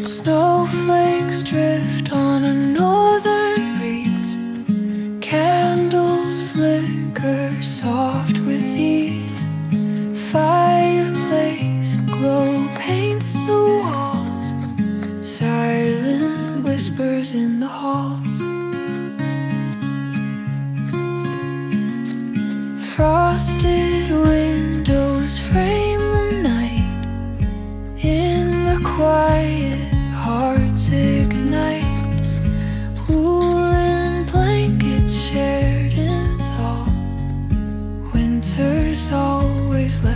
Snowflakes drift on a northern breeze. Candles flicker soft with ease. Fireplace glow paints the walls. Silent whispers in the halls. Frosted windows frame the night. In the quiet